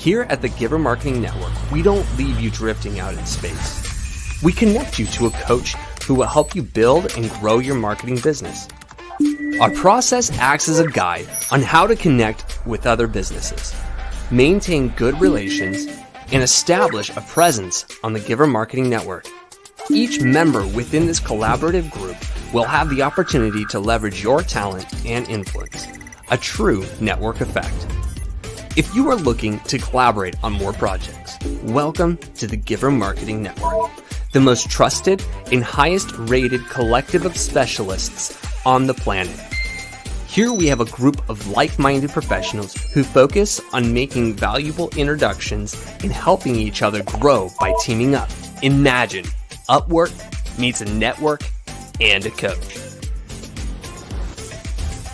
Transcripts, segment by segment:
Here at the Giver Marketing Network, we don't leave you drifting out in space. We connect you to a coach who will help you build and grow your marketing business. Our process acts as a guide on how to connect with other businesses, maintain good relations, and establish a presence on the Giver Marketing Network. Each member within this collaborative group will have the opportunity to leverage your talent and influence, a true network effect. If you are looking to collaborate on more projects, welcome to the Giver Marketing Network, the most trusted and highest rated collective of specialists on the planet. Here we have a group of like-minded professionals who focus on making valuable introductions and helping each other grow by teaming up. Imagine Upwork meets a network and a coach.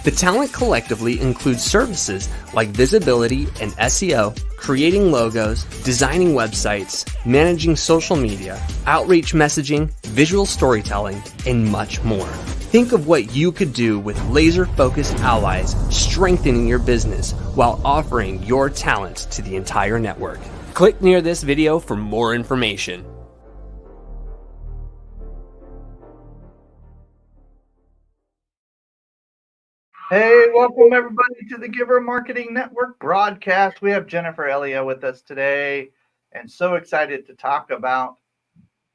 The talent collectively includes services like visibility and SEO, creating logos, designing websites, managing social media, outreach messaging, visual storytelling, and much more. Think of what you could do with laser-focused allies strengthening your business while offering your talents to the entire network. Click near this video for more information. Hey, welcome everybody to the Giver Marketing Network broadcast. We have Jennifer Elia with us today, and so excited to talk about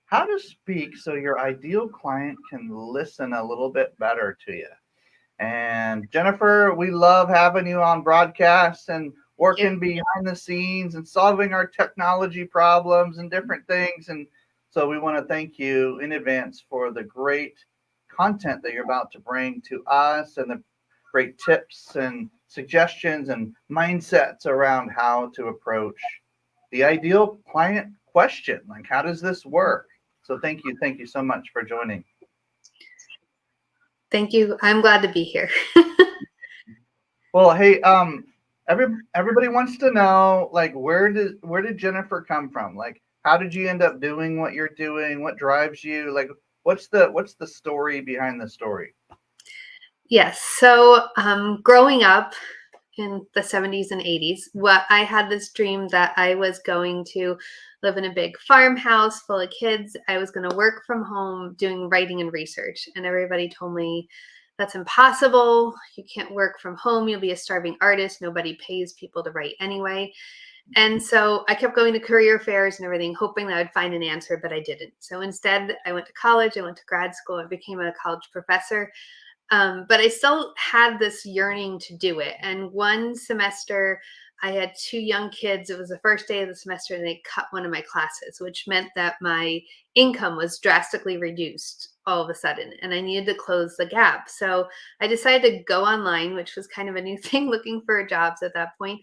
how to speak so your ideal client can listen a little bit better to you. And Jennifer, we love having you on broadcasts and working behind the scenes and solving our technology problems and different things. And so we want to thank you in advance for the great content that you're about to bring to us and the great tips and suggestions and mindsets around how to approach the ideal client question. Like, how does this work? So thank you so much for joining. Thank you. I'm glad to be here. Well, hey, everybody wants to know, like, where did Jennifer come from? Like, how did you end up doing what you're doing? What drives you? Like, what's the story behind the story? Yes. So growing up in the 70s and 80s, I had this dream that I was going to live in a big farmhouse full of kids. I was going to work from home doing writing and research. And everybody told me that's impossible. You can't work from home. You'll be a starving artist. Nobody pays people to write anyway. And so I kept going to career fairs and everything, hoping that I'd find an answer, but I didn't. So instead, I went to college. I went to grad school. I became a college professor. But I still had this yearning to do it. And one semester, I had two young kids. It was the first day of the semester, and they cut one of my classes, which meant that my income was drastically reduced all of a sudden, and I needed to close the gap. So I decided to go online, which was kind of a new thing, looking for jobs at that point,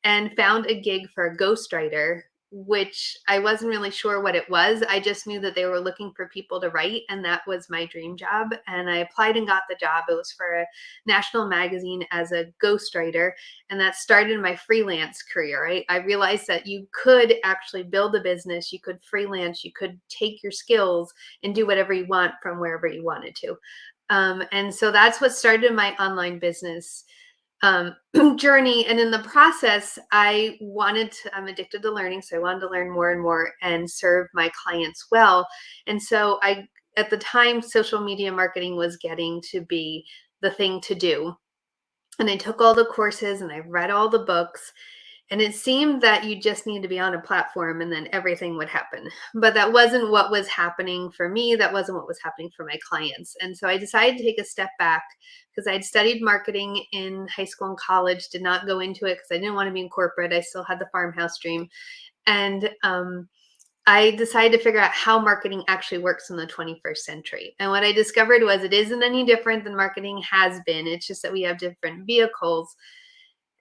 and found a gig for a ghostwriter, which I wasn't really sure what it was. I just knew that they were looking for people to write, and that was my dream job. And I applied and got the job. It was for a national magazine as a ghostwriter, and that started my freelance career. I realized that you could actually build a business, you could freelance, you could take your skills and do whatever you want from wherever you wanted to. And so that's what started my online business journey. And in the process, I'm addicted to learning. So I wanted to learn more and more and serve my clients well. And so at the time, social media marketing was getting to be the thing to do. And I took all the courses and I read all the books. And it seemed that you just needed to be on a platform and then everything would happen. But that wasn't what was happening for me. That wasn't what was happening for my clients. And so I decided to take a step back because I'd studied marketing in high school and college, did not go into it because I didn't want to be in corporate. I still had the farmhouse dream. And I decided to figure out how marketing actually works in the 21st century. And what I discovered was it isn't any different than marketing has been. It's just that we have different vehicles.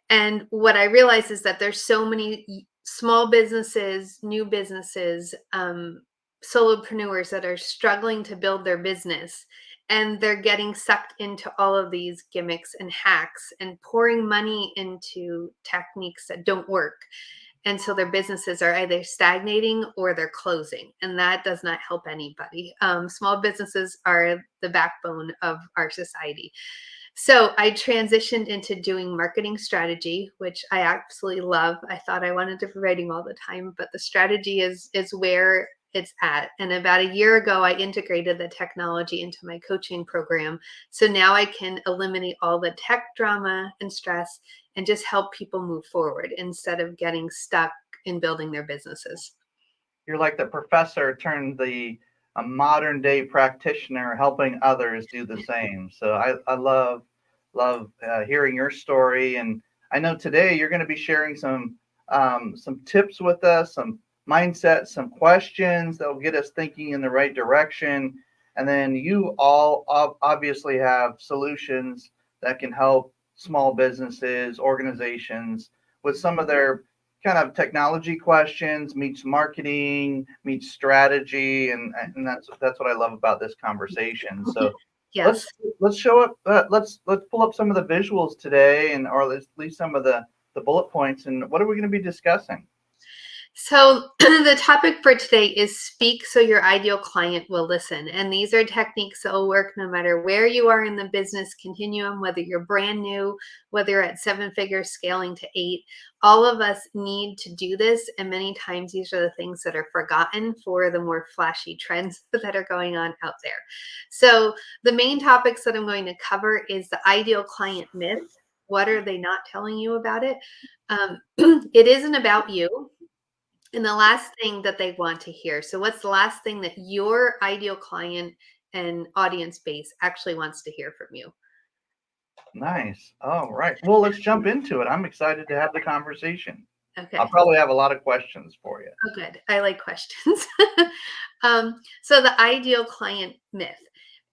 And what I realized is that there's so many small businesses, new businesses, solopreneurs that are struggling to build their business. And they're getting sucked into all of these gimmicks and hacks and pouring money into techniques that don't work. And so their businesses are either stagnating or they're closing. And that does not help anybody. Small businesses are the backbone of our society. So I transitioned into doing marketing strategy, which I absolutely love. I thought I wanted to be writing all the time, but the strategy is where it's at. And about a year ago, I integrated the technology into my coaching program. So now I can eliminate all the tech drama and stress and just help people move forward instead of getting stuck in building their businesses. You're like the professor turned the a modern day practitioner helping others do the same. So I love hearing your story, and I know today you're going to be sharing some tips with us, some mindset, some questions that will get us thinking in the right direction, and then you all obviously have solutions that can help small businesses, organizations with some of their kind of technology questions meets marketing meets strategy, and that's what I love about this conversation. So Yes. let's show up let's pull up some of the visuals today, and or at least some of the bullet points, and what are we going to be discussing? So the topic for today is speak so your ideal client will listen. And these are techniques that will work no matter where you are in the business continuum, whether you're brand new, whether you're at 7 figures scaling to 8. All of us need to do this. And many times these are the things that are forgotten for the more flashy trends that are going on out there. So the main topics that I'm going to cover is the ideal client myth. What are they not telling you about it? It isn't about you. And the last thing that they want to hear. So, what's the last thing that your ideal client and audience base actually wants to hear from you? Nice. All right, well, let's jump into it. I'm excited to have the conversation. I'll Okay. probably have a lot of questions for you. Oh, good. I like questions. So, the ideal client myth.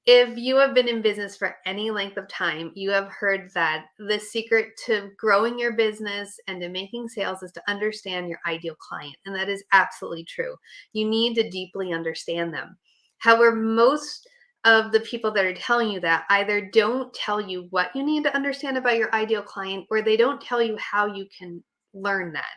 If you have been in business for any length of time, you have heard that the secret to growing your business and to making sales is to understand your ideal client. And that is absolutely true. You need to deeply understand them. However, most of the people that are telling you that either don't tell you what you need to understand about your ideal client, or they don't tell you how you can learn that.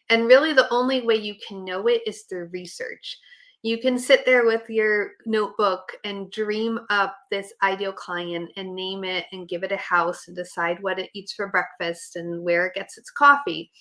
And really, the only way you can know it is through research. You can sit there with your notebook and dream up this ideal client and name it and give it a house and decide what it eats for breakfast and where it gets its coffee.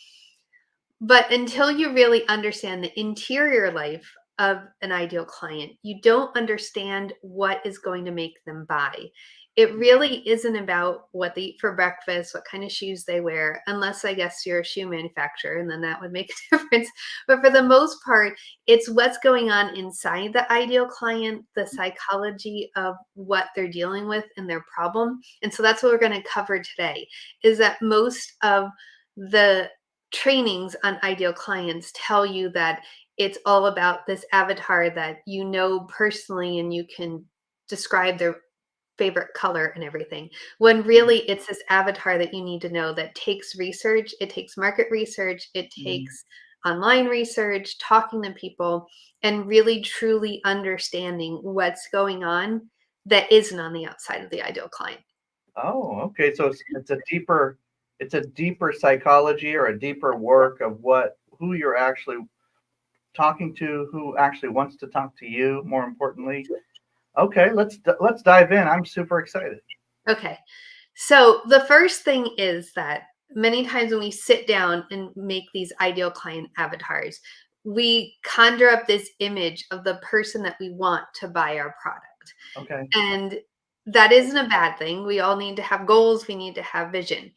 But until you really understand the interior life of an ideal client, you don't understand what is going to make them buy. It really isn't about what they eat for breakfast, what kind of shoes they wear, unless I guess you're a shoe manufacturer, and then that would make a difference. But for the most part, it's what's going on inside the ideal client, the psychology of what they're dealing with and their problem. And so that's what we're going to cover today, is that most of the trainings on ideal clients tell you that it's all about this avatar that you know personally and you can describe their favorite color and everything, when really it's this avatar that you need to know that takes research. It takes market research, it Mhm. takes online research, talking to people, and really truly understanding what's going on that isn't on the outside of the ideal client. Oh, okay. So it's a deeper psychology or a deeper work of what who you're actually talking to, who actually wants to talk to you, more importantly. Okay, let's dive in. I'm super excited. Okay. So the first thing is that many times when we sit down and make these ideal client avatars, we conjure up this image of the person that we want to buy our product. Okay. And that isn't a bad thing. We all need to have goals, we need to have vision.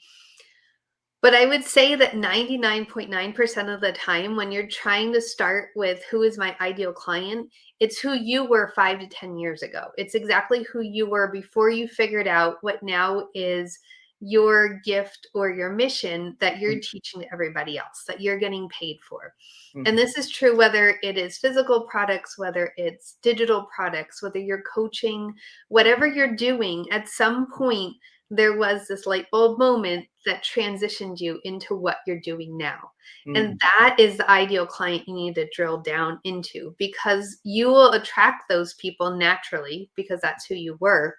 But I would say that 99.9% of the time, when you're trying to start with who is my ideal client, it's who you were 5 to 10 years ago. It's exactly who you were before you figured out what now is your gift or your mission that you're teaching to everybody else, that you're getting paid for. And Mhm. this is true whether it is physical products, whether it's digital products, whether you're coaching, whatever you're doing, at some point, there was this light bulb moment that transitioned you into what you're doing now. And Mhm. that is the ideal client you need to drill down into, because you will attract those people naturally because that's who you were.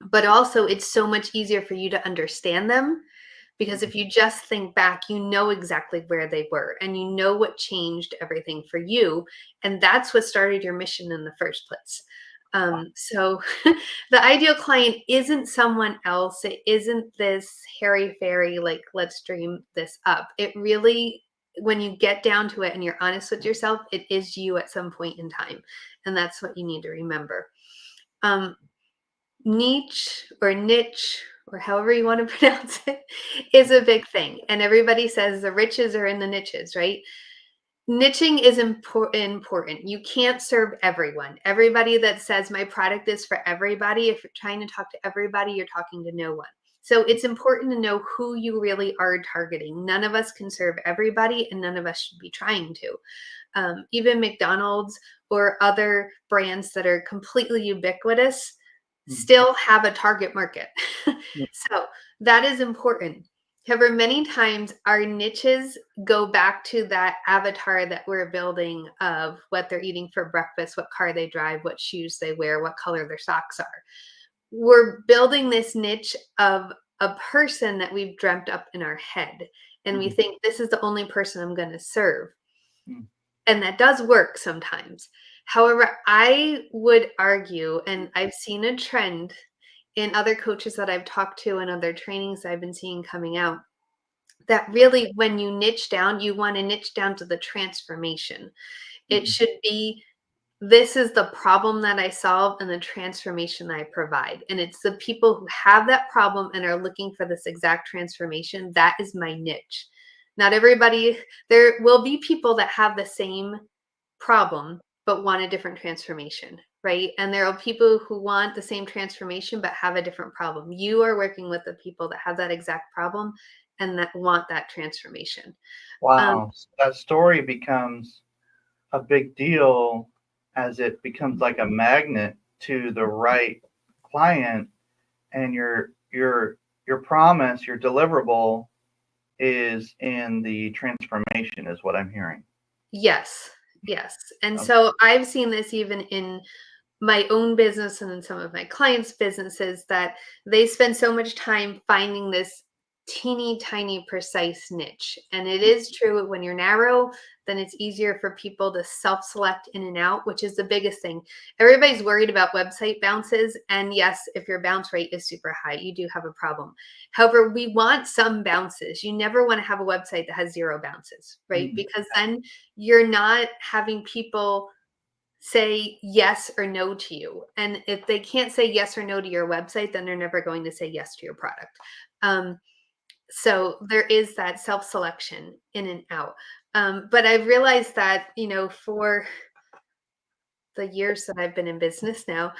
But also, it's so much easier for you to understand them because if you just think back, you know exactly where they were and you know what changed everything for you. And that's what started your mission in the first place. So the ideal client isn't someone else. It isn't this hairy fairy, like, let's dream this up. It really, when you get down to it and you're honest with yourself, it is you at some point in time. And that's what you need to remember. Um, niche or however you want to pronounce it is a big thing. And everybody says the riches are in the niches, right? Niching is important. You can't serve everyone. Everybody that says my product is for everybody, if you're trying to talk to everybody, you're talking to no one. So it's important to know who you really are targeting. None of us can serve everybody, and none of us should be trying to. Even McDonald's or other brands that are completely ubiquitous still have a target market. So that is important. However, many times our niches go back to that avatar that we're building of what they're eating for breakfast, what car they drive, what shoes they wear, what color their socks are. We're building this niche of a person that we've dreamt up in our head. And we think this is the only person I'm going to serve. And that does work sometimes. However, I would argue, and I've seen a trend in other coaches that I've talked to and other trainings I've been seeing coming out, that really when you niche down, you want to niche down to the transformation. It should be, this is the problem that I solve and the transformation that I provide. And it's the people who have that problem and are looking for this exact transformation. That is my niche. Not everybody, there will be people that have the same problem but want a different transformation, right? And there are people who want the same transformation but have a different problem. You are working with the people that have that exact problem and that want that transformation. Wow. So that story becomes a big deal as it becomes like a magnet to the right client, and your promise, your deliverable is in the transformation is what I'm hearing. Yes. Yes. And Okay. so I've seen this even in my own business and in some of my clients' businesses, that they spend so much time finding this teeny tiny precise niche. And it is true, when you're narrow, then it's easier for people to self-select in and out, which is the biggest thing. Everybody's worried about website bounces. And yes, if your bounce rate is super high, you do have a problem. However, we want some bounces. You never want to have a website that has 0 bounces, right? Because then you're not having people say yes or no to you. And if they can't say yes or no to your website, then they're never going to say yes to your product. So there is that self-selection in and out. But I've realized that, for the years that I've been in business now,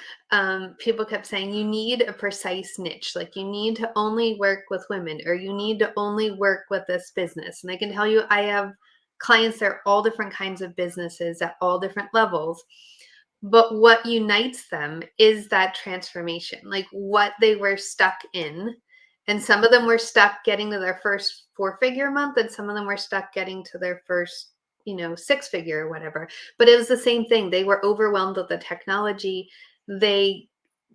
people kept saying you need a precise niche. Like, you need to only work with women, or you need to only work with this business. And I can tell you, I have clients that are all different kinds of businesses at all different levels. But what unites them is that transformation, like what they were stuck in. And some of them were stuck getting to their first 4-figure month, and some of them were stuck getting to their first, 6-figure or whatever. But it was the same thing. They were overwhelmed with the technology. They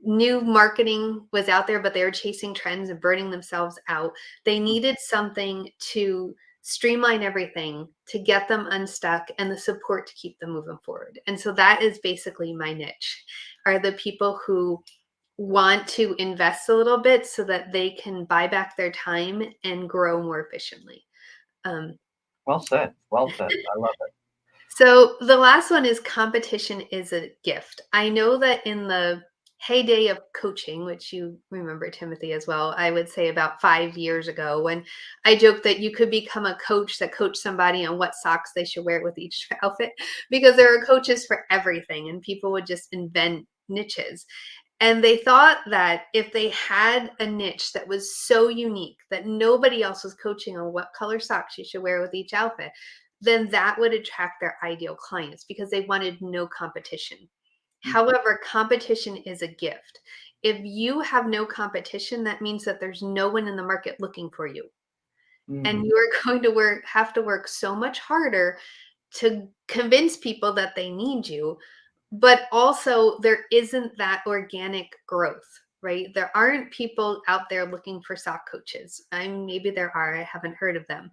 knew marketing was out there, but they were chasing trends and burning themselves out. They needed something to streamline everything, to get them unstuck, and the support to keep them moving forward. And so that is basically my niche, are the people who want to invest a little bit so that they can buy back their time and grow more efficiently. Well said. Well said. I love it. So the last one is competition is a gift. I know that in the heyday of coaching, which you remember, Timothy, as well, I would say about 5 years ago, when I joked that you could become a coach that coached somebody on what socks they should wear with each outfit, because there are coaches for everything and people would just invent niches. And they thought that if they had a niche that was so unique that nobody else was coaching on what color socks you should wear with each outfit, then that would attract their ideal clients, because they wanted no competition. However, competition is a gift. If you have no competition, that means that there's no one in the market looking for you. And you are going to have to work so much harder to convince people that they need you. But also, there isn't that organic growth, right? There aren't people out there looking for sock coaches. Maybe there are, I haven't heard of them.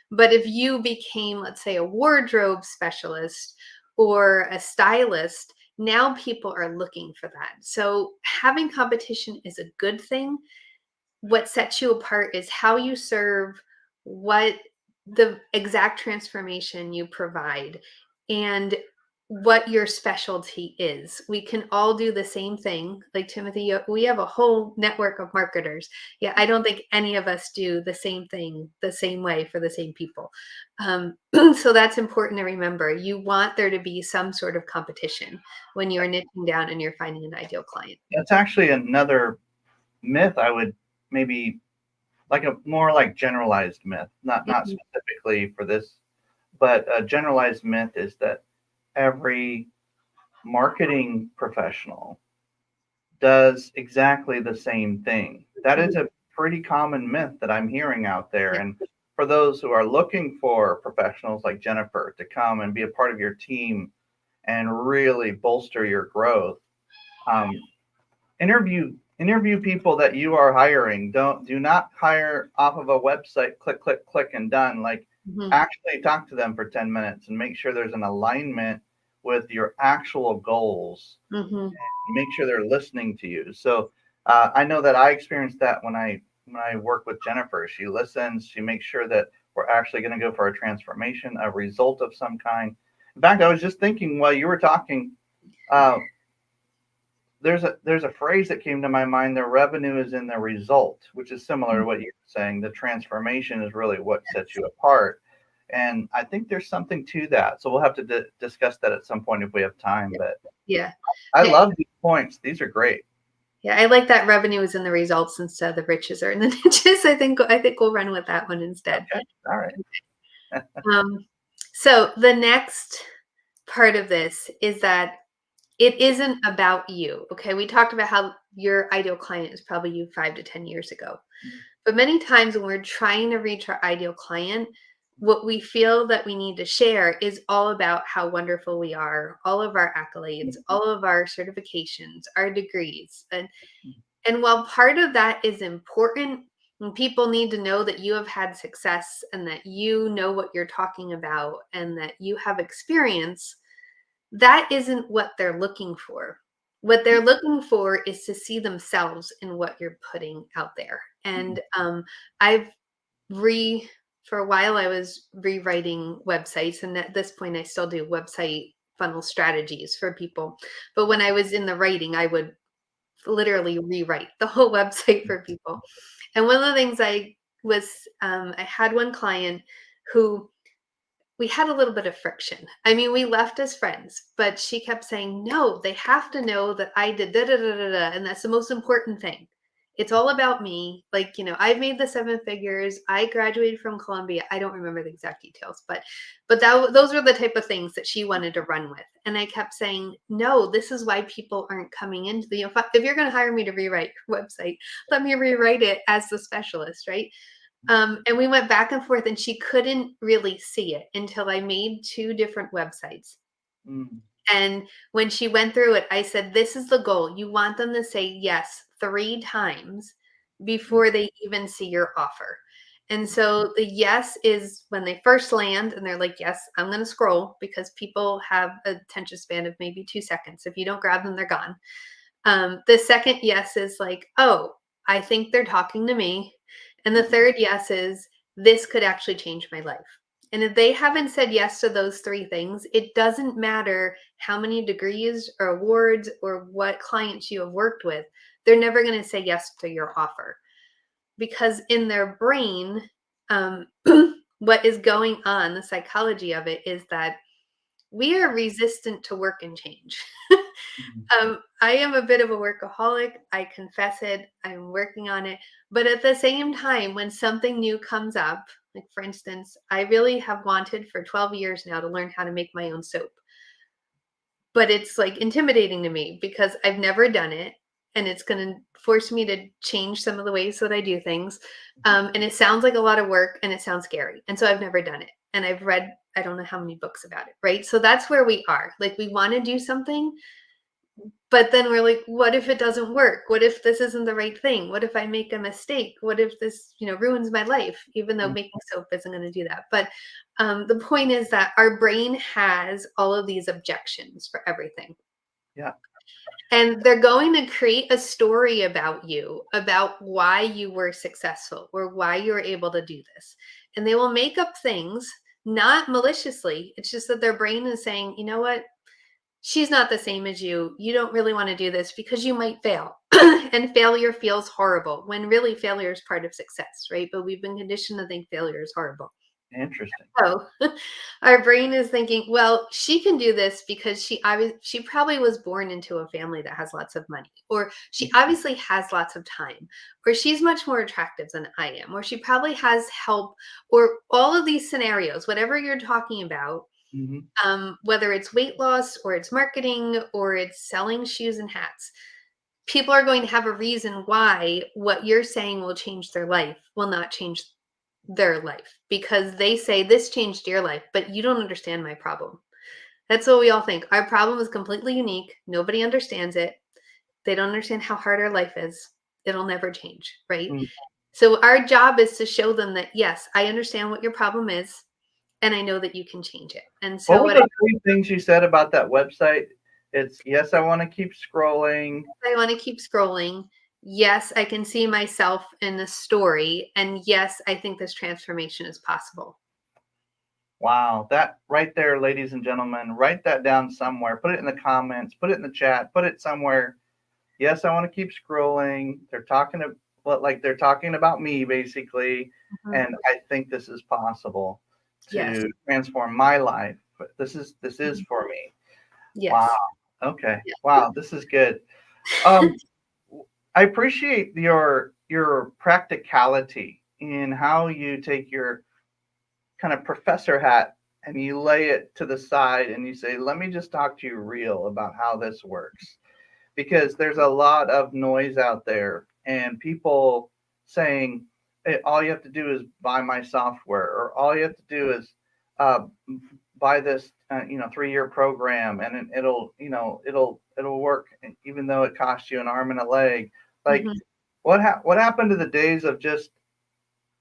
But if you became, let's say, a wardrobe specialist or a stylist, Now people are looking for that. So having competition is a good thing. What sets you apart is how you serve, what the exact transformation you provide, and what your specialty is. We can all do the same thing. Like Timothy, we have a whole network of marketers. Yeah, I don't think any of us do the same thing the same way for the same people. So that's important to remember. You want there to be some sort of competition when you're niching down and you're finding an ideal client. That's actually another myth I would maybe like a more like generalized myth, not specifically for this, but a generalized myth is that every marketing professional does exactly the same thing. That is a pretty common myth that I'm hearing out there. Yeah. And for those who are looking for professionals like Jennifer to come and be a part of your team and really bolster your growth, um, interview people that you are hiring. Do not hire off of a website, click and done. Like actually talk to them for 10 minutes and make sure there's an alignment with your actual goals. Make sure they're listening to you. So I know that I experienced that when I work with Jennifer. She listens, she makes sure that we're actually going to go for a transformation, a result of some kind. In fact, I was just thinking while you were talking, there's a phrase that came to my mind. The revenue is in the result, which is similar to what you're saying. The transformation is really what sets you apart. And I think there's something to that. So we'll have to discuss that at some point if we have time. But yeah, I love these points. These are great. Yeah, I like that revenue is in the results instead of the riches are in the niches. I think we'll run with that one instead. Okay. All right. So the next part of this is that it isn't about you. Okay. We talked about how your ideal client is probably you 5 to 10 years ago. But many times when we're trying to reach our ideal client, what we feel that we need to share is all about how wonderful we are, all of our accolades, all of our certifications, our degrees. And while part of that is important, and people need to know that you have had success and that you know what you're talking about and that you have experience, that isn't what they're looking for. What they're looking for is to see themselves in what you're putting out there. And for a while, I was rewriting websites. And at this point, I still do website funnel strategies for people. But when I was in the writing, I would literally rewrite the whole website for people. And one of the things I had one client who we had a little bit of friction. I mean, we left as friends, but she kept saying, no, they have to know that I did da da da da da. And that's the most important thing. It's all about me. Like, I've made the 7 figures. I graduated from Columbia. I don't remember the exact details, but those were the type of things that she wanted to run with. And I kept saying, no, this is why people aren't coming into if you're going to hire me to rewrite your website, let me rewrite it as the specialist, right? And we went back and forth and she couldn't really see it until I made 2 different websites. And when she went through it, I said, this is the goal. You want them to say yes 3 times before they even see your offer. And so the yes is when they first land and they're like, yes, I'm going to scroll, because people have a attention span of maybe 2 seconds. If you don't grab them, they're gone. The second yes is like, oh, I think they're talking to me. And the third yes is, this could actually change my life. And if they haven't said yes to those 3 things, it doesn't matter how many degrees or awards or what clients you have worked with, they're never going to say yes to your offer. Because in their brain, what is going on, the psychology of it is that we are resistant to work and change. I am a bit of a workaholic. I confess it. I'm working on it. But at the same time, when something new comes up, like for instance, I really have wanted for 12 years now to learn how to make my own soap. But it's like intimidating to me because I've never done it. And it's going to force me to change some of the ways that I do things. And it sounds like a lot of work and it sounds scary. And so I've never done it. And I've read, I don't know how many books about it, right? So that's where we are. Like, we want to do something, but then we're like, what if it doesn't work? What if this isn't the right thing? What if I make a mistake? What if this, ruins my life? Even though making soap isn't going to do that. But the point is that our brain has all of these objections for everything. Yeah. And they're going to create a story about you, about why you were successful or why you were able to do this. And they will make up things, not maliciously. It's just that their brain is saying, you know what? She's not the same as you. You don't really want to do this because you might fail. And failure feels horrible when really failure is part of success, right? But we've been conditioned to think failure is horrible. Interesting. So our brain is thinking, well, she can do this because she probably was born into a family that has lots of money, or she obviously has lots of time, or she's much more attractive than I am, or she probably has help, or all of these scenarios, whatever you're talking about, Hmm. whether it's weight loss or it's marketing or it's selling shoes and hats, people are going to have a reason why what you're saying will change their life will not change their life, because they say this changed your life, but you don't understand my problem. That's what we all think. Our problem is completely unique. Nobody understands it. They don't understand how hard our life is. It'll never change, right? So our job is to show them that, yes, I understand what your problem is, and I know that you can change it. And What so were what the three things you said about that website? It's yes, I want to keep scrolling. I want to keep scrolling. Yes, I can see myself in the story. And yes, I think this transformation is possible. Wow, that right there, ladies and gentlemen, write that down somewhere. Put it in the comments, put it in the chat, put it somewhere. Yes, I want to keep scrolling. They're talking about me basically, Mhm. and I think this is possible Yes. to transform my life. But this is Mhm. for me. Wow. Yes. Okay. Yeah. Wow, this is good. Um, I appreciate your practicality in how you take your kind of professor hat and you lay it to the side and you say, let me just talk to you real about how this works. Because there's a lot of noise out there and people saying, hey, all you have to do is buy my software, or all you have to do is uh, buy this 3-year program and it'll work even though it costs you an arm and a leg. Like Mhm. what happened to the days of just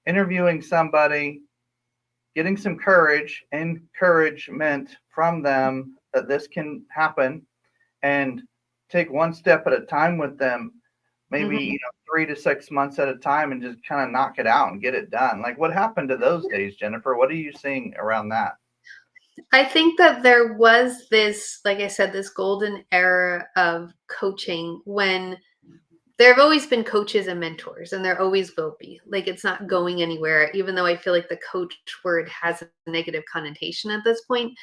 interviewing somebody, getting some courage, encouragement from them that this can happen, and take one step at a time with them, maybe Mhm. 3 to 6 months at a time, and just kind of knock it out and get it done. Like what happened to those days, Jennifer? What are you seeing around that? I think that there was this, like I said, this golden era of coaching when there have always been coaches and mentors, and there always will be. Like it's not going anywhere, even though I feel like the coach word has a negative connotation at this point.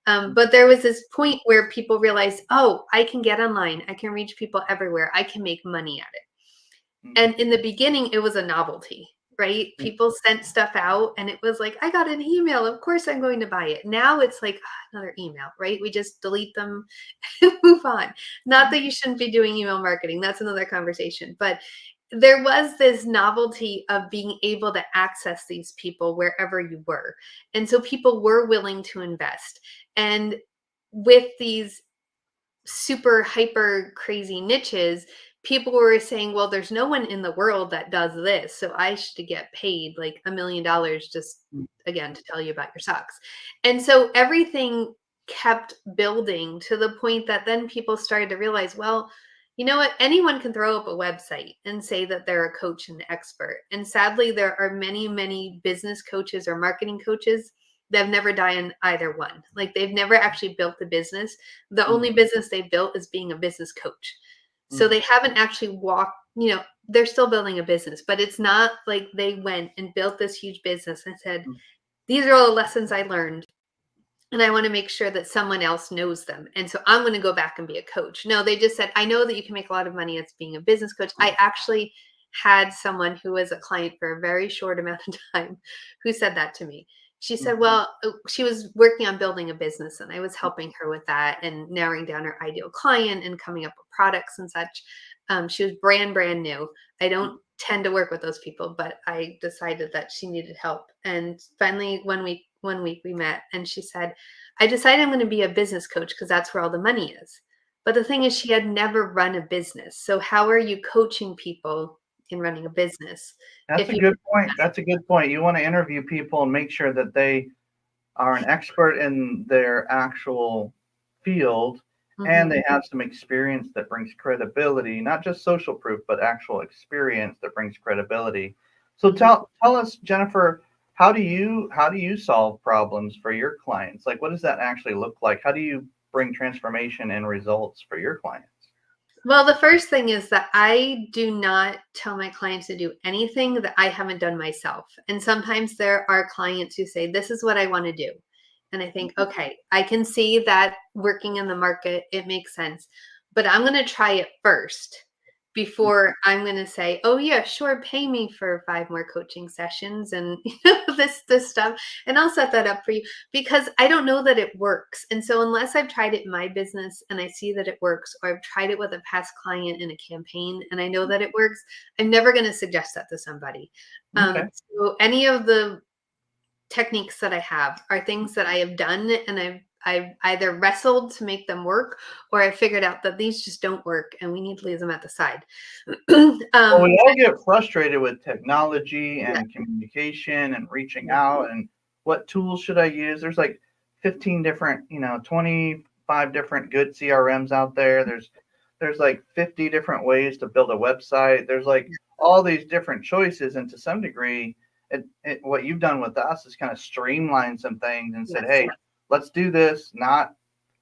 But there was this point where people realized, oh, I can get online, I can reach people everywhere, I can make money at it. And in the beginning, it was a novelty, right? People sent stuff out and it was like, I got an email. Of course, I'm going to buy it. Now it's like, another email, right? We just delete them and move on. Not that you shouldn't be doing email marketing. That's another conversation. But there was this novelty of being able to access these people wherever you were. And so people were willing to invest. And with these super hyper crazy niches, people were saying, well, there's no one in the world that does this. So I should get paid like $1 million just again to tell you about your socks. And so everything kept building to the point that then people started to realize, well, you know what? Anyone can throw up a website and say that they're a coach and expert. And sadly, there are many, many business coaches or marketing coaches that have never done either one. Like they've never actually built the business. The only business they built is being a business coach. So they haven't actually walked, they're still building a business, but it's not like they went and built this huge business and said, these are all the lessons I learned. And I want to make sure that someone else knows them. And so I'm going to go back and be a coach. No, they just said, I know that you can make a lot of money as being a business coach. I actually had someone who was a client for a very short amount of time who said that to me. She said, well, she was working on building a business and I was helping her with that and narrowing down her ideal client and coming up with products and such. She was brand new. I don't tend to work with those people, but I decided that she needed help. And finally, one week we met and she said, I decided I'm going to be a business coach because that's where all the money is. But the thing is, she had never run a business. So how are you coaching people in running a business That's if a you good point. That's a good point. You want to interview people and make sure that they are an expert in their actual field and they have some experience that brings credibility, not just social proof, but actual experience that brings credibility. So tell us, Jennifer, how do you solve problems for your clients? Like, what does that actually look like? How do you bring transformation and results for your clients? Well, the first thing is that I do not tell my clients to do anything that I haven't done myself. And sometimes there are clients who say, "This is what I want to do." And I think, okay, I can see that working in the market, it makes sense. But I'm going to try it first before I'm going to say, "Oh yeah, sure, pay me for 5 more coaching sessions and this stuff, and I'll set that up for you," because I don't know that it works. And so unless I've tried it in my business and I see that it works, or I've tried it with a past client in a campaign and I know that it works, I'm never going to suggest that to somebody. Okay. So any of the techniques that I have are things that I have done, and I've either wrestled to make them work, or I figured out that these just don't work and we need to leave them at the side. Well, um, we all get frustrated with technology yeah, and communication and reaching out and what tools should I use? There's like 15 different, 25 different good CRMs out there. There's like 50 different ways to build a website. There's like all these different choices, and to some degree, what you've done with us is kind of streamline some things and said, yes, "Hey, let's do this.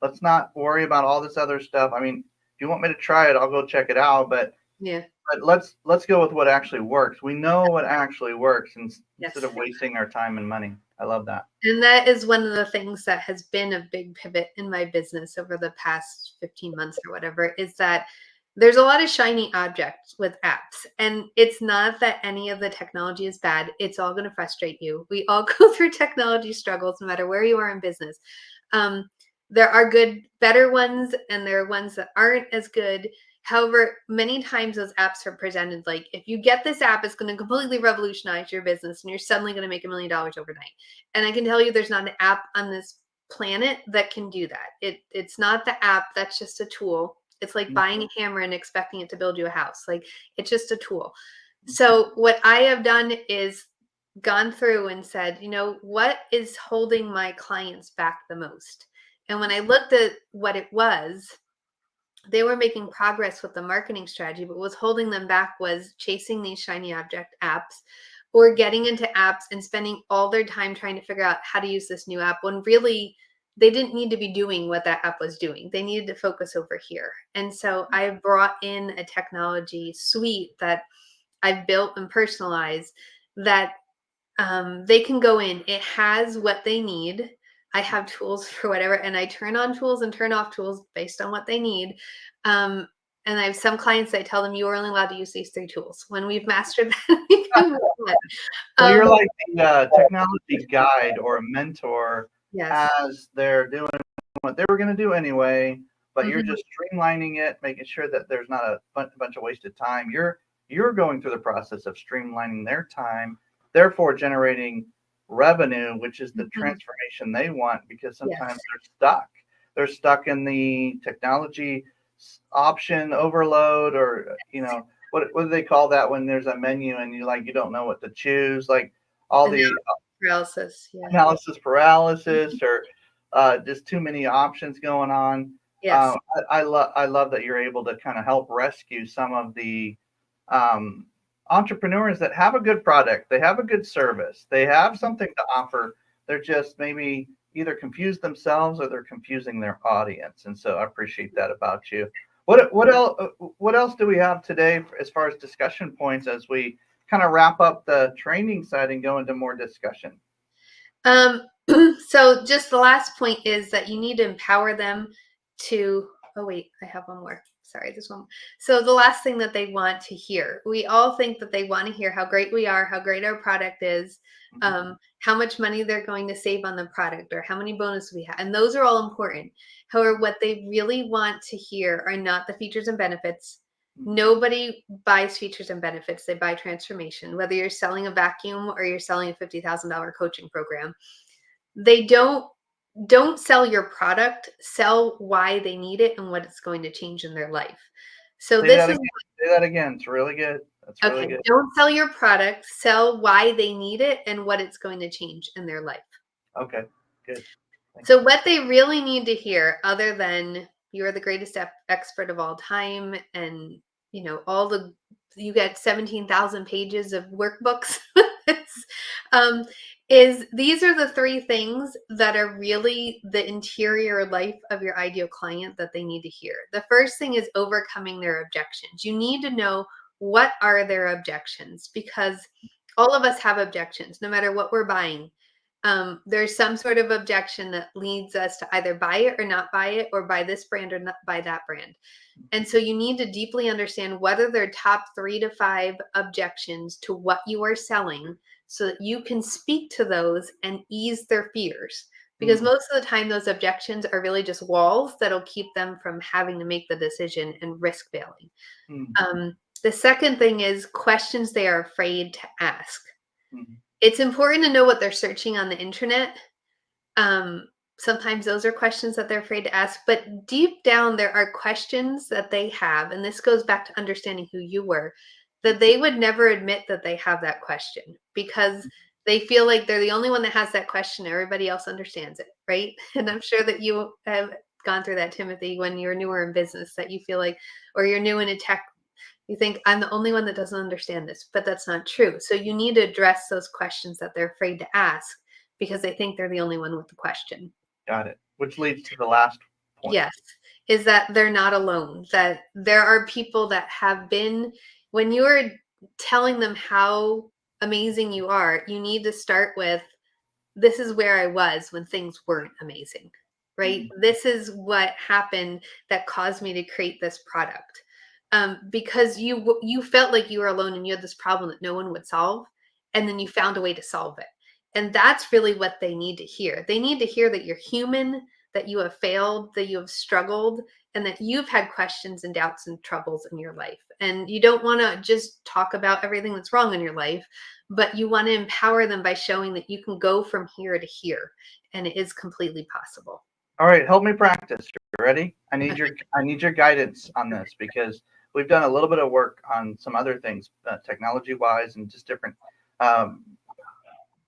Let's not worry about all this other stuff. I mean, if you want me to try it, I'll go check it out, but yeah, let's go with what actually works. We know what actually works instead yes. of wasting our time and money." I love that. And that is one of the things that has been a big pivot in my business over the past 15 months or whatever, is that there's a lot of shiny objects with apps. And it's not that any of the technology is bad. It's all going to frustrate you. We all go through technology struggles no matter where you are in business. Um, there are good, better ones, and there are ones that aren't as good. However, many times those apps are presented like, if you get this app, it's going to completely revolutionize your business and you're suddenly going to make $1 million overnight. And I can tell you there's not an app on this planet that can do that. It's not the app, that's just a tool. It's like buying a hammer and expecting it to build you a house. Like, it's just a tool. So what I have done is gone through and said, what is holding my clients back the most? And when I looked at what it was, they were making progress with the marketing strategy, but what was holding them back was chasing these shiny object apps, or getting into apps and spending all their time trying to figure out how to use this new app, when really they didn't need to be doing what that app was doing. They needed to focus over here. And so I brought in a technology suite that I've built and personalized, that they can go in. It has what they need. I have tools for whatever, and I turn on tools and turn off tools based on what they need. Um, and I have some clients, I tell them, you are only allowed to use these 3 tools. When we've mastered that, we can move on. So you're Um, like the technology guide or a mentor yes. as they're doing what they were going to do anyway, but you're Mhm. just streamlining it, making sure that there's not a bunch of wasted time. You're going through the process of streamlining their time, therefore generating revenue, which is the Mhm. transformation they want, because sometimes Yes. they're stuck. They're stuck in the technology option overload, or what do they call that when there's a menu and you don't know what to choose, like all the Paralysis. Yeah. analysis paralysis, or just too many options going on. Yes. I love that you're able to kind of help rescue some of the um, entrepreneurs that have a good product, they have a good service, they have something to offer. They're just maybe either confused themselves or they're confusing their audience. And so I appreciate that about you. What else do we have today as far as discussion points as we kind of wrap up the training side and go into more discussion? Um, so just the last point is that you need to empower them to, oh wait, I have one more. Sorry, this one. So the last thing that they want to hear, we all think that they want to hear how great we are, how great our product is, Mhm. how much money they're going to save on the product, or how many bonuses we have. And those are all important. However, what they really want to hear are not the features and benefits. Nobody buys features and benefits. They buy transformation. Whether you're selling a vacuum or you're selling a $50,000 coaching program, they don't sell your product. Sell why they need it and what it's going to change in their life. So Say this that is again. Say that again. It's really good. That's really okay. good. Don't sell your product. Sell why they need it and what it's going to change in their life. Okay, good. Thanks. So what they really need to hear, other than you're the greatest expert of all time, and you get 17,000 pages of workbooks. um, is these are the three things that are really the interior life of your ideal client that they need to hear. The first thing is overcoming their objections. You need to know what are their objections, because all of us have objections, no matter what we're buying. There's some sort of objection that leads us to either buy it or not buy it, or buy this brand or not buy that brand. And so you need to deeply understand what are their top 3 to 5 objections to what you are selling, so that you can speak to those and ease their fears. Because most of the time, those objections are really just walls that'll keep them from having to make the decision and risk failing. The second thing is questions they are afraid to ask. It's important to know what they're searching on the internet. Sometimes those are questions that they're afraid to ask, but deep down, there are questions that they have, and this goes back to understanding who you were, that they would never admit that they have that question, because they feel like they're the only one that has that question. Everybody else understands it, right? And I'm sure that you have gone through that, Timothy, when you're newer in business, that you feel like, or you're new in a tech, you think, I'm the only one that doesn't understand this, but that's not true. So you need to address those questions that they're afraid to ask, because they think they're the only one with the question. Got it. Which leads to the last point. Yes, is that they're not alone, that there are people that have been, when you're telling them how amazing you are, you need to start with, this is where I was when things weren't amazing, right? This is what happened that caused me to create this product. Because you felt like you were alone and you had this problem that no one would solve, and then you found a way to solve it. And that's really what they need to hear. They need to hear that you're human, that you have failed, that you have struggled, and that you've had questions and doubts and troubles in your life. And you don't want to just talk about everything that's wrong in your life, but you want to empower them by showing that you can go from here to here, and it is completely possible. All right, help me practice. You ready? I need your guidance on this, because we've done a little bit of work on some other things, technology-wise, and just different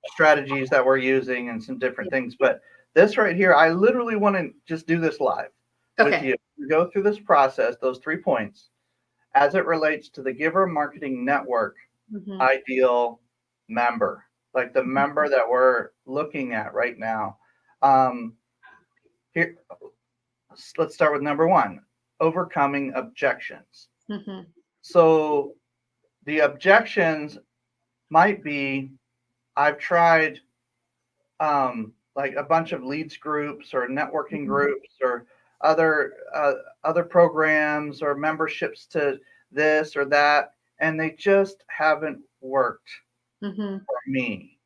strategies that we're using and some different things. But this right here, I literally want to just do this live with you. We go through this process, those 3 points, as it relates to the Giver Marketing Network ideal member, like the member that we're looking at right now. Here, let's start with number 1, overcoming objections. So the objections might be, I've tried like a bunch of leads groups or networking groups or other programs or memberships to this or that, and they just haven't worked for me.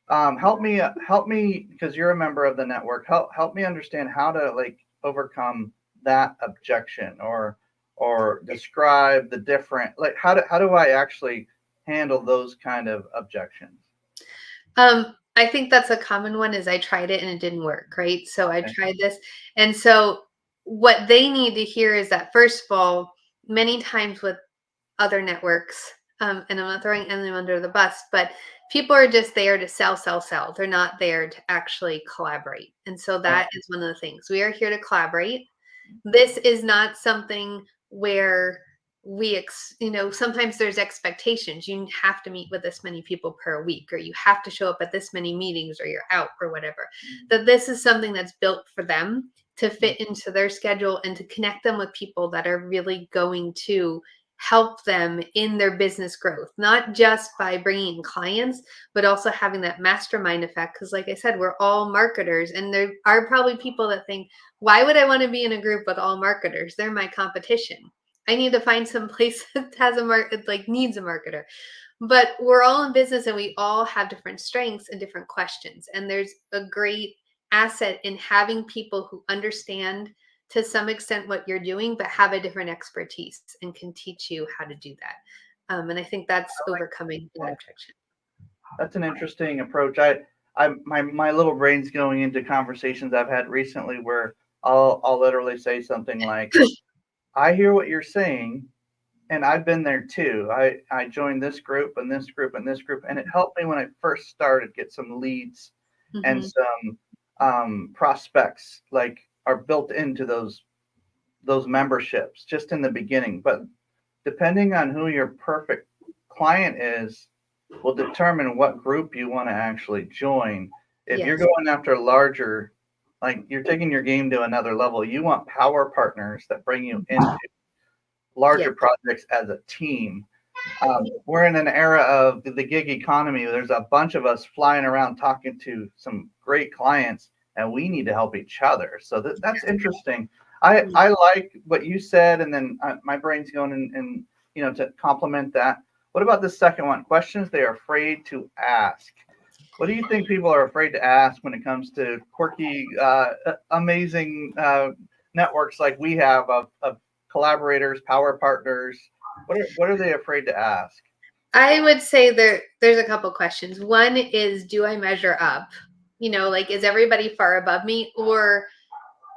Help me, because you're a member of the network. Help me understand how to overcome that objection, or describe the different, how do I actually handle those kind of objections? I think that's a common one, is I tried it and it didn't work, right? So I tried this. And so what they need to hear is that, first of all, many times with other networks, and I'm not throwing anyone under the bus, but people are just there to sell, sell, sell. They're not there to actually collaborate. And so that is one of the things. We are here to collaborate. This is not something where sometimes there's expectations. You have to meet with this many people per week, or you have to show up at this many meetings, or you're out, or whatever. That this is something that's built for them to fit into their schedule, and to connect them with people that are really going to help them in their business growth, not just by bringing in clients, but also having that mastermind effect. Because like I said, we're all marketers, and there are probably people that think, why would I want to be in a group with all marketers? They're my competition. I need to find some place that has needs a marketer. But we're all in business, and we all have different strengths and different questions. And there's a great asset in having people who understand to some extent what you're doing, but have a different expertise and can teach you how to do that. And I think that's overcoming the objection. That's an interesting approach. My little brain's going into conversations I've had recently where I'll literally say something like, I hear what you're saying, and I've been there too. I joined this group and this group and this group, and it helped me when I first started get some leads and some prospects are built into those those memberships just in the beginning. But depending on who your perfect client is, will determine what group you want to actually join. If you're Yes. going after larger, like you're taking your game to another level, you want power partners that bring you into larger Yes. projects as a team. We're in an era of the gig economy. There's a bunch of us flying around talking to some great clients, and we need to help each other. So that's interesting. I like what you said, and then my brain's going and to complement that. What about the second one? Questions they are afraid to ask. What do you think people are afraid to ask when it comes to quirky, amazing networks like we have of collaborators, power partners? What are they afraid to ask? I would say there's a couple questions. One is, do I measure up? Like, is everybody far above me, or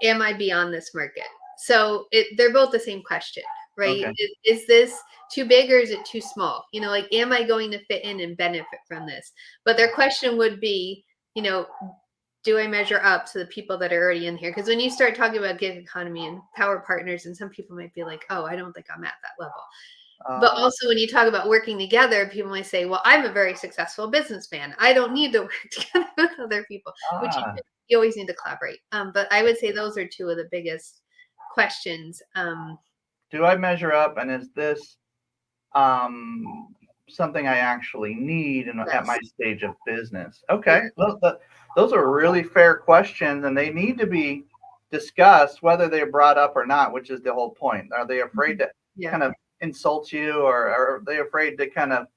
am I beyond this market? So they're both the same question, right? Okay. Is this too big or is it too small? Like, am I going to fit in and benefit from this? But their question would be, do I measure up to the people that are already in here? Because when you start talking about gig economy and power partners, and some people might be like, oh, I don't think I'm at that level. But also, when you talk about working together, people might say, well, I'm a very successful businessman. I don't need to work together with other people, which you always need to collaborate. But I would say those are two of the biggest questions. Do I measure up, and is this something I actually need at my stage of business? Okay. Well, those are really fair questions, and they need to be discussed, whether they're brought up or not, which is the whole point. Are they afraid to kind of insult you, or are they afraid to kind of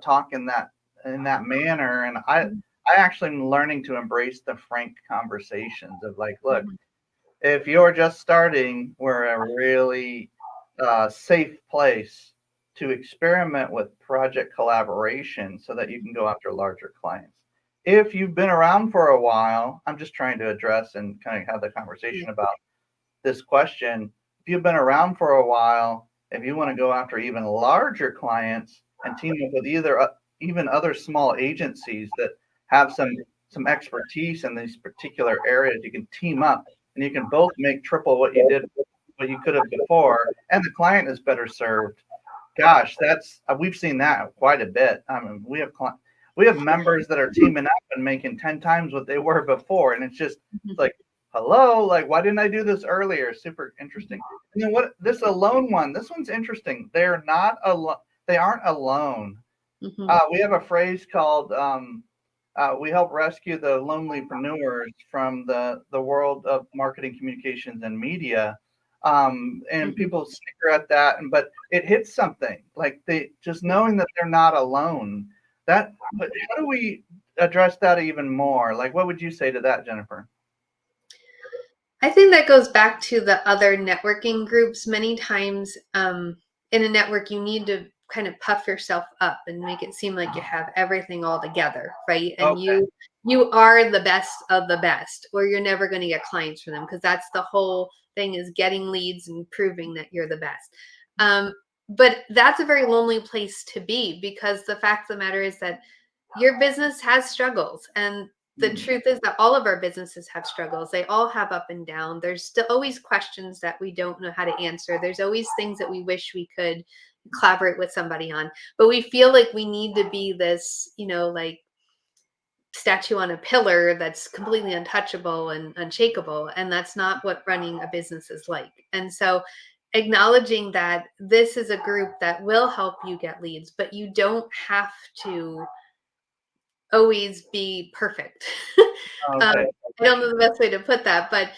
talk in that manner? And I actually am learning to embrace the frank conversations of like, look, if you're just starting, we're a really safe place to experiment with project collaboration so that you can go after larger clients. If you've been around for a while, I'm just trying to address and kind of have the conversation about this question. If you've been around for a while, if you want to go after even larger clients and team up with even other small agencies that have some expertise in these particular areas, you can team up and you can both make triple what you could have before, and the client is better served. Gosh, that's we've seen that quite a bit. I mean, we have members that are teaming up and making 10 times what they were before, and it's just like, hello, like, why didn't I do this earlier? Super interesting. And then what this alone one? This one's interesting. They're not alone. They aren't alone. We have a phrase called we help rescue the lonelypreneurs from the world of marketing, communications, and media. And people snicker at that, but it hits something like they just knowing that they're not alone. But how do we address that even more? Like, what would you say to that, Jennifer? I think that goes back to the other networking groups. Many times in a network, you need to kind of puff yourself up and make it seem like you have everything all together, right? And you are the best of the best, or you're never going to get clients from them, because that's the whole thing, is getting leads and proving that you're the best. But that's a very lonely place to be, because the fact of the matter is that your business has struggles, and the truth is that all of our businesses have struggles. They all have up and down. There's still always questions that we don't know how to answer. There's always things that we wish we could collaborate with somebody on, but we feel like we need to be this, like statue on a pillar that's completely untouchable and unshakable. And that's not what running a business is like. And so acknowledging that this is a group that will help you get leads, but you don't have to always be perfect. I don't know the best way to put that, but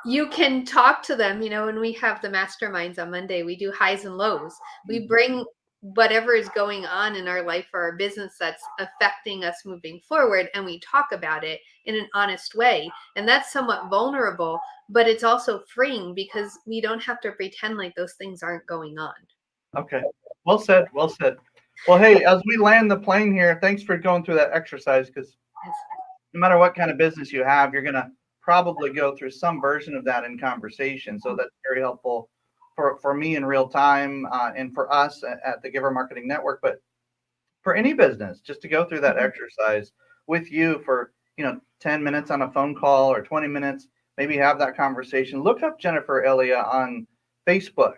you can talk to them. When we have the masterminds on Monday, we do highs and lows. We bring whatever is going on in our life or our business that's affecting us moving forward, and we talk about it in an honest way. And that's somewhat vulnerable, but it's also freeing, because we don't have to pretend like those things aren't going on. Okay. Well said. Well said. Well, hey, as we land the plane here, thanks for going through that exercise, because no matter what kind of business you have, you're going to probably go through some version of that in conversation. So that's very helpful for me in real time and for us at the Giver Marketing Network, but for any business, just to go through that exercise with you for 10 minutes on a phone call or 20 minutes maybe have that conversation. Look up Jennifer Elia on Facebook.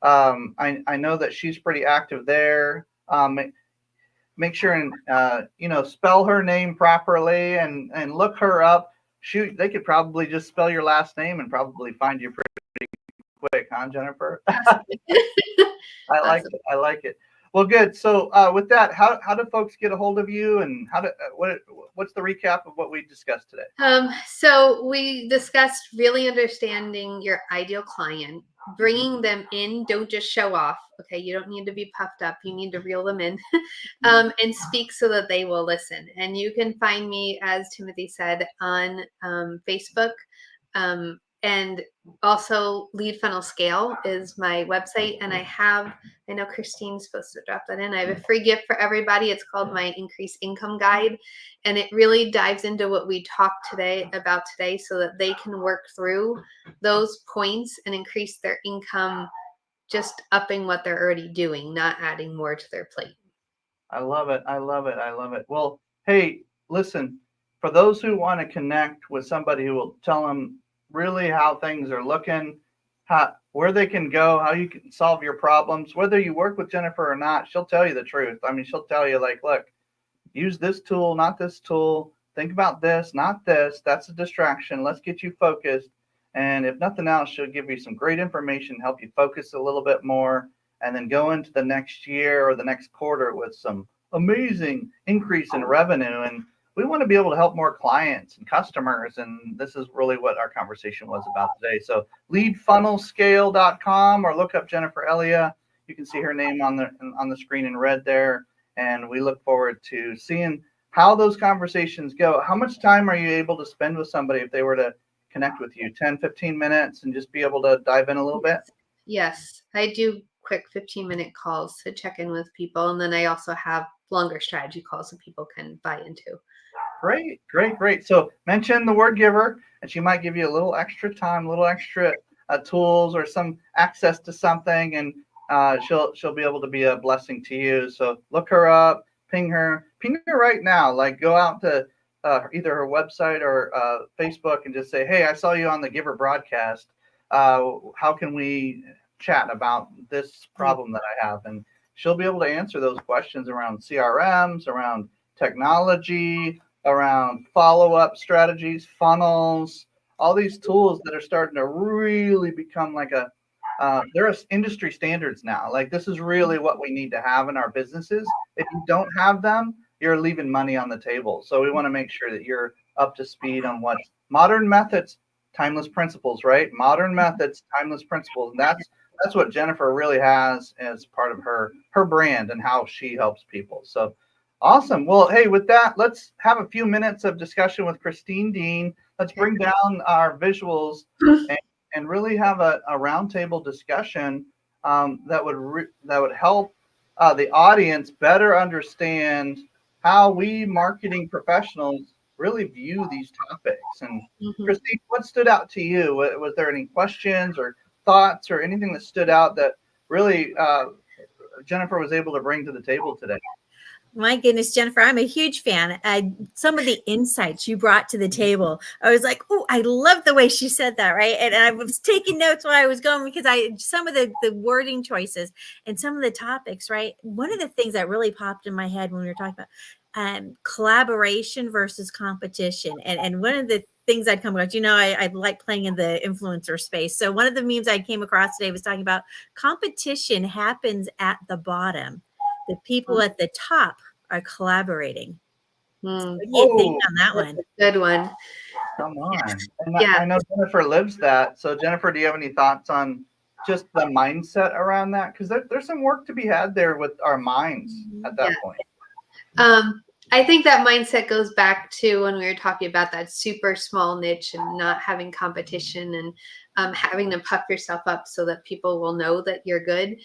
I know that she's pretty active there. Make sure and spell her name properly and look her up. Shoot, they could probably just spell your last name and probably find you pretty quick, huh, Jennifer? I like Awesome. it. I like it. Well, good. So with that, how do folks get a hold of you, and what's the recap of what we discussed today? So we discussed really understanding your ideal client, bringing them in. Don't just show off. Okay, you don't need to be puffed up. You need to reel them in, and speak so that they will listen. And you can find me, as Timothy said, on Facebook. And also Lead Funnel Scale is my website. And I know Christine's supposed to drop that in. I have a free gift for everybody. It's called my Increased Income Guide. And it really dives into what we talked about today so that they can work through those points and increase their income, just upping what they're already doing, not adding more to their plate. I love it. I love it. I love it. Well, hey, listen, for those who want to connect with somebody who will tell them really how things are looking, where they can go, how you can solve your problems, whether you work with Jennifer or not, she'll tell you the truth. I mean, she'll tell you, like, look, use this tool, not this tool. Think about this, not this. That's a distraction. Let's get you focused. And if nothing else, she'll give you some great information, help you focus a little bit more, and then go into the next year or the next quarter with some amazing increase in revenue. And we want to be able to help more clients and customers. And this is really what our conversation was about today. So leadfunnelscale.com, or look up Jennifer Elia. You can see her name on the screen in red there. And we look forward to seeing how those conversations go. How much time are you able to spend with somebody if they were to connect with you? 10, 15 minutes and just be able to dive in a little bit? Yes, I do quick 15-minute calls to check in with people. And then I also have longer strategy calls that people can buy into. Great, great, great. So mention the word giver, and she might give you a little extra time, a little extra tools or some access to something, and she'll be able to be a blessing to you. So look her up, ping her right now. Like, go out to either her website or Facebook and just say, hey, I saw you on the Giver broadcast. How can we chat about this problem that I have? And she'll be able to answer those questions around CRMs, around technology, around follow-up strategies, funnels, all these tools that are starting to really become like there are industry standards now. Like, this is really what we need to have in our businesses. If you don't have them, you're leaving money on the table. So we want to make sure that you're up to speed on what modern methods, timeless principles, right? Modern methods, timeless principles. And that's what Jennifer really has as part of her brand and how she helps people. So awesome. Well, hey, with that, let's have a few minutes of discussion with Christine Dean. Let's bring down our visuals and really have a roundtable discussion that would help the audience better understand how we marketing professionals really view these topics. And Christine, what stood out to you? Was there any questions or thoughts or anything that stood out that really Jennifer was able to bring to the table today? My goodness, Jennifer, I'm a huge fan. Some of the insights you brought to the table, I was like, oh, I love the way she said that, right? And I was taking notes while I was going because some of the wording choices and some of the topics, right? One of the things that really popped in my head when we were talking about collaboration versus competition. And one of the things I'd come across, I like playing in the influencer space. So one of the memes I came across today was talking about competition happens at the bottom. The people at the top are collaborating. What do you think on that one? Good one. Come on. And I know Jennifer lives that. So Jennifer, do you have any thoughts on just the mindset around that? Because there's some work to be had there with our minds at that point. I think that mindset goes back to when we were talking about that super small niche and not having competition and having to puff yourself up so that people will know that you're good.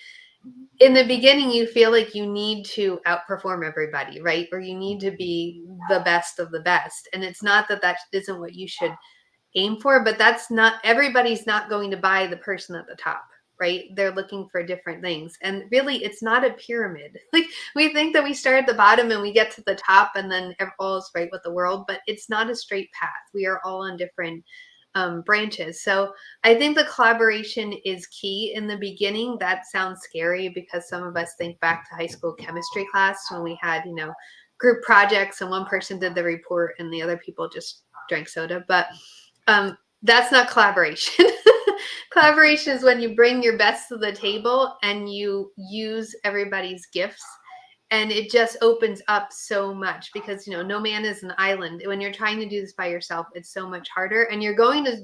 In the beginning, you feel like you need to outperform everybody, right? Or you need to be the best of the best. And it's not that isn't what you should aim for, but everybody's not going to buy the person at the top, right? They're looking for different things. And really, it's not a pyramid. Like, we think that we start at the bottom and we get to the top and then all is right with the world, but it's not a straight path. We are all on different branches. So I think the collaboration is key in the beginning. That sounds scary because some of us think back to high school chemistry class when we had, group projects and one person did the report and the other people just drank soda. But that's not collaboration. Collaboration is when you bring your best to the table and you use everybody's gifts, and it just opens up so much because no man is an island. When you're trying to do this by yourself, it's so much harder, and you're going to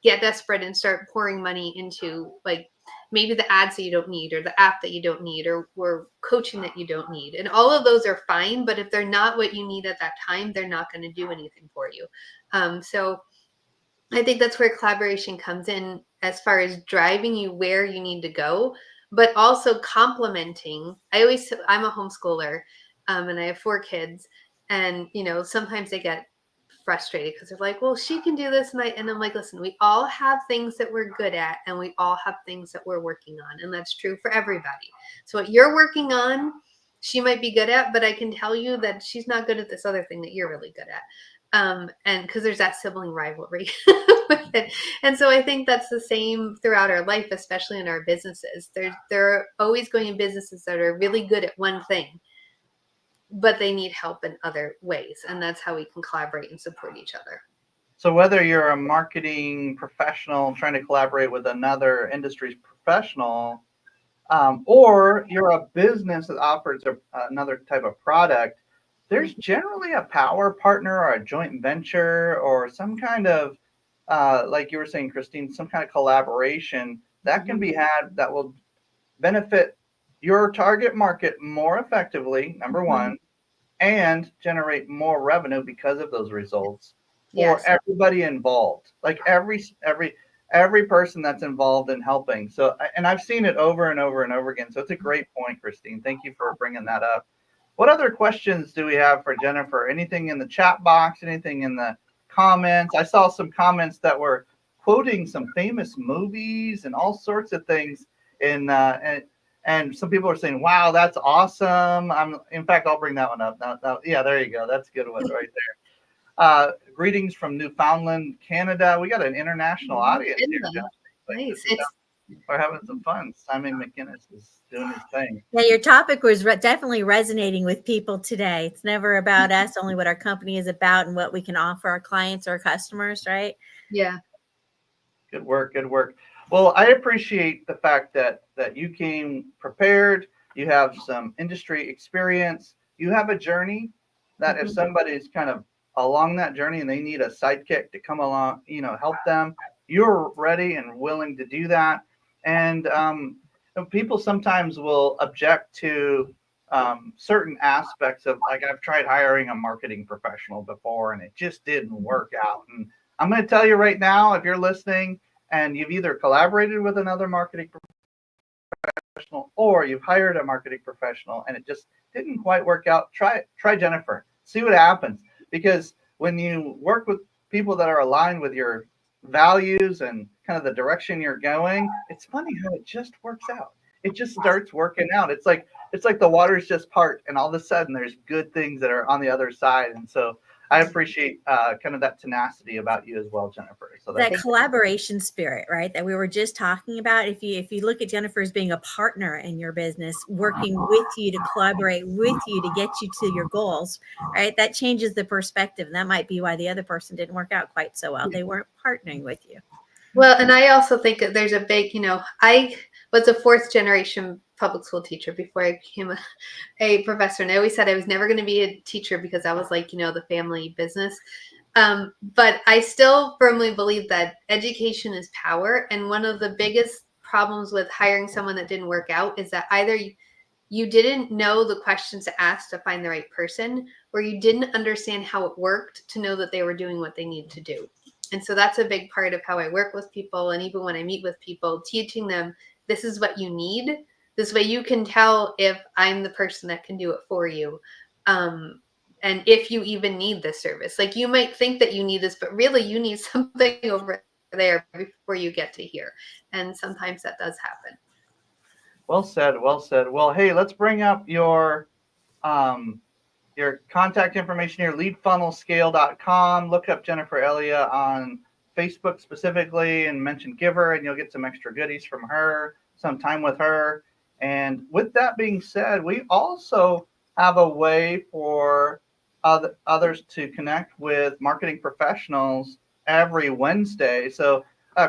get desperate and start pouring money into like maybe the ads that you don't need, or the app that you don't need, or coaching that you don't need. And all of those are fine, but if they're not what you need at that time, they're not going to do anything for you. So I think that's where collaboration comes in, as far as driving you where you need to go, but also complementing. I'm a homeschooler, and I have 4 kids, and sometimes they get frustrated because they're like, well, she can do this, and I'm like, listen, we all have things that we're good at, and we all have things that we're working on, and that's true for everybody. So what you're working on, she might be good at, but I can tell you that she's not good at this other thing that you're really good at. And because there's that sibling rivalry with it. And so I think that's the same throughout our life, especially in our businesses. There are always going to be businesses that are really good at one thing, but they need help in other ways. And that's how we can collaborate and support each other. So whether you're a marketing professional trying to collaborate with another industry's professional, or you're a business that offers another type of product, there's generally a power partner or a joint venture or some kind of, like you were saying, Christine, some kind of collaboration that can be had that will benefit your target market more effectively, number one, and generate more revenue because of those results for everybody involved. Like every person that's involved in helping. So, and I've seen it over and over and over again. So it's a great point, Christine. Thank you for bringing that up. What other questions do we have for Jennifer? Anything in the chat box? Anything in the comments? I saw some comments that were quoting some famous movies and all sorts of things. And some people are saying, "Wow, that's awesome." In fact, I'll bring that one up. Now, yeah, there you go. That's a good one right there. Greetings from Newfoundland, Canada. We got an international audience here. Nice. We're having some fun. Simon McInnes is doing his thing. Yeah, your topic was definitely resonating with people today. It's never about us, only what our company is about and what we can offer our clients or customers, right? Yeah. Good work. Good work. Well, I appreciate the fact that you came prepared. You have some industry experience. You have a journey that if somebody's kind of along that journey and they need a sidekick to come along, help them, you're ready and willing to do that. And people sometimes will object to certain aspects of, like, I've tried hiring a marketing professional before and it just didn't work out. And I'm going to tell you right now, if you're listening and you've either collaborated with another marketing professional or you've hired a marketing professional and it just didn't quite work out, try Jennifer. See what happens. Because when you work with people that are aligned with your values and kind of the direction you're going, it's funny how it just works out. It just starts working out. It's like the waters just part and all of a sudden there's good things that are on the other side. And so I appreciate kind of that tenacity about you as well, Jennifer. So that collaboration spirit, right, that we were just talking about. If you look at Jennifer as being a partner in your business, working with you to collaborate with you to get you to your goals, right, that changes the perspective. And that might be why the other person didn't work out quite so well. They weren't partnering with you. Well, and I also think that there's a big, I was a 4th generation public school teacher before I became a professor. And I always said I was never going to be a teacher because I was like, the family business. But I still firmly believe that education is power. And one of the biggest problems with hiring someone that didn't work out is that either you didn't know the questions to ask to find the right person, or you didn't understand how it worked to know that they were doing what they need to do. And so that's a big part of how I work with people. And even when I meet with people, teaching them, this is what you need. This way you can tell if I'm the person that can do it for you. And if you even need this service, like you might think that you need this, but really you need something over there before you get to here. And sometimes that does happen. Well said. Well said. Well, hey, let's bring up your contact information here, leadfunnelscale.com. Look up Jennifer Elia on Facebook specifically and mention Giver, and you'll get some extra goodies from her, some time with her. And with that being said, we also have a way for others to connect with marketing professionals every Wednesday. So,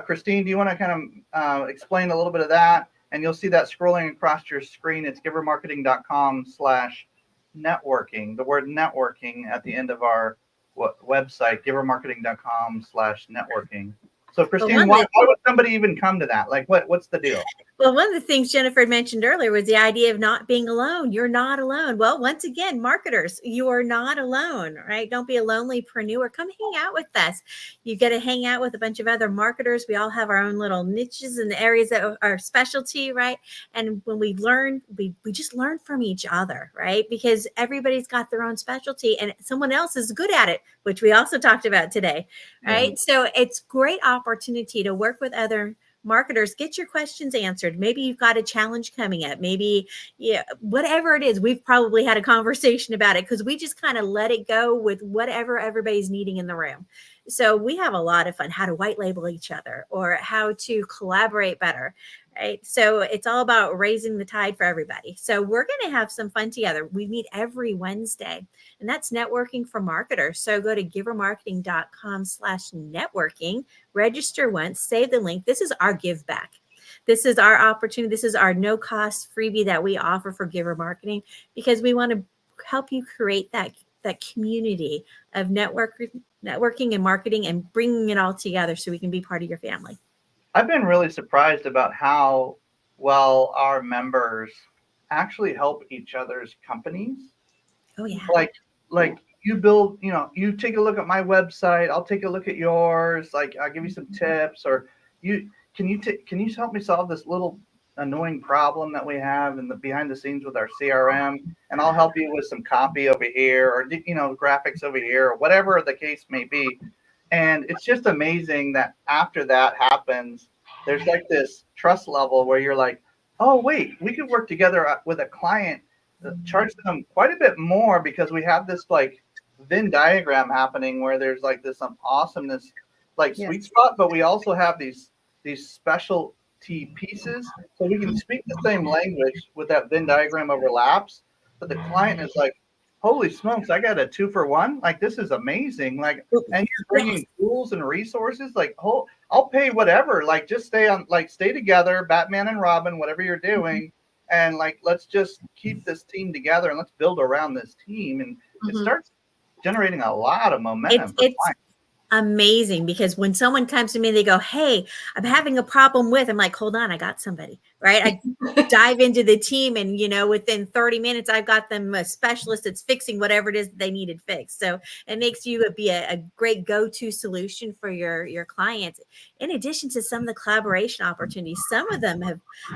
Christine, do you want to kind of explain a little bit of that? And you'll see that scrolling across your screen. It's givermarketing.com/networking. The word networking at the end of our website, givermarketing.com/networking. So, Christine, why would somebody even come to that? Like, what's the deal? Well, one of the things Jennifer mentioned earlier was the idea of not being alone. You're not alone. Well, once again, marketers, you are not alone, right? Don't be a lonelypreneur. Come hang out with us. You get to hang out with a bunch of other marketers. We all have our own little niches and areas that are specialty, right? And when we learn, we just learn from each other, right? Because everybody's got their own specialty and someone else is good at it, which we also talked about today, right? Yeah. So it's great opportunity to work with other marketers, get your questions answered. Maybe you've got a challenge coming up. Maybe, whatever it is, we've probably had a conversation about it because we just kind of let it go with whatever everybody's needing in the room. So we have a lot of fun, how to white label each other or how to collaborate better, right? So it's all about raising the tide for everybody. So we're going to have some fun together. We meet every Wednesday, and that's networking for marketers. So go to givermarketing.com/networking, register once, save the link. This is our give back. This is our opportunity. This is our no cost freebie that we offer for Giver Marketing because we want to help you create that community of networking and marketing and bringing it all together so we can be part of your family. I've been really surprised about how well our members actually help each other's companies. Oh yeah. Like you build, you take a look at my website, I'll take a look at yours, like I'll give you some tips, or can you help me solve this little annoying problem that we have in the behind the scenes with our CRM, and I'll help you with some copy over here, or graphics over here, or whatever the case may be. And it's just amazing that after that happens, there's like this trust level where you're like, oh wait, we could work together with a client, charge them quite a bit more because we have this like Venn diagram happening where there's like this awesomeness, like sweet spot, but we also have these specialty pieces, so we can speak the same language with that Venn diagram overlaps, but the client is like, holy smokes, I got a 2-for-1, like this is amazing, like, and you're bringing tools and resources, like, I'll pay whatever, like just stay together, Batman and Robin, whatever you're doing, and like let's just keep this team together and let's build around this team, and it starts generating a lot of momentum. It's amazing because when someone comes to me, they go, hey, I'm having a problem with, I'm like, hold on, I got somebody, right? I dive into the team and, within 30 minutes, I've got them a specialist that's fixing whatever it is that they needed fixed. So it makes you be a great go-to solution for your clients. In addition to some of the collaboration opportunities, some of them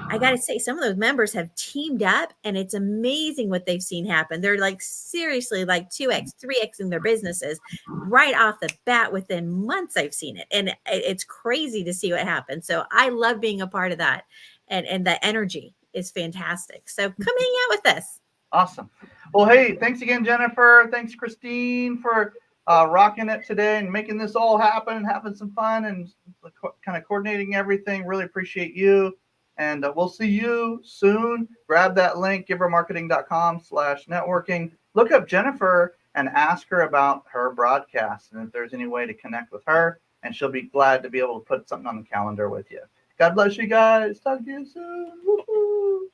I got to say, some of those members have teamed up and it's amazing what they've seen happen. They're like seriously like 2x, 3x in their businesses right off the bat. Within months, I've seen it, and it's crazy to see what happens. So I love being a part of that, and the energy is fantastic. So come hang out with us. Awesome. Well, hey, thanks again, Jennifer. Thanks, Christine, for rocking it today and making this all happen, having some fun, and kind of coordinating everything. Really appreciate you, and we'll see you soon. Grab that link, givermarketing.com/networking. Look up Jennifer and ask her about her broadcast and if there's any way to connect with her, and she'll be glad to be able to put something on the calendar with you. God bless you guys. Talk to you soon. Woo-hoo.